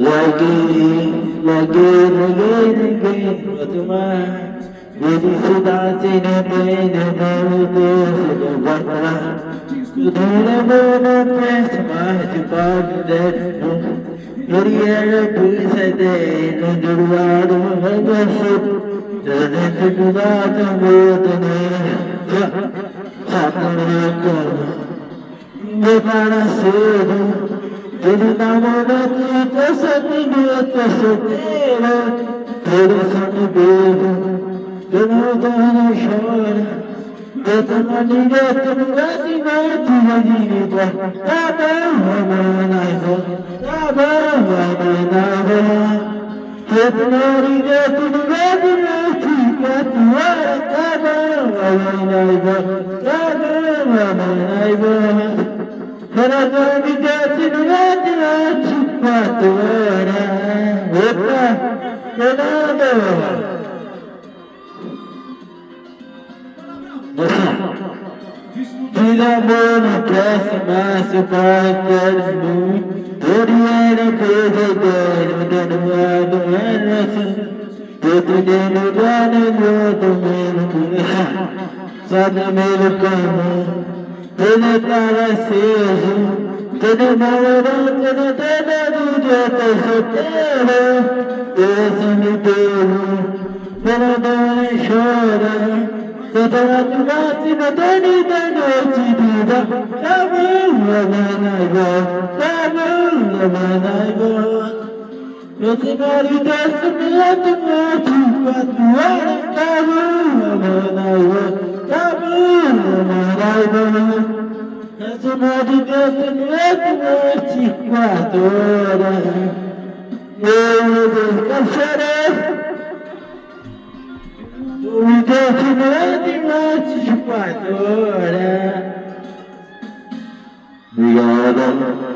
lagi Fatima jadi sudah sini pene baru sudah berapa sudah berapa semua cepat dan jadi ada bisa deh nujur bergasut dan sudah tunggu tanya satu bukan sudah jadi nama kita sendiri tersedia terus beda dengan syara tetemani tetemani mati jadi dah tabah mana tetemani tetemani mati katua tabah mana Karena dijatuh dengan cepat orang buka kenapa? Tidak boleh kasih masuk pakarmu. Durian kejagaan dan waduan rasa. Tutup dan jodoh milikmu. Sada milik kamu. Tene para sejo, tene malora, tene duja tesotero, esse me deu, para dar chora, toda a noite na noite vida, eu te marido desse milagre, Somebody doesn't let me quadora. Eu cansarei. Me doesn't let me quadora. Obrigado.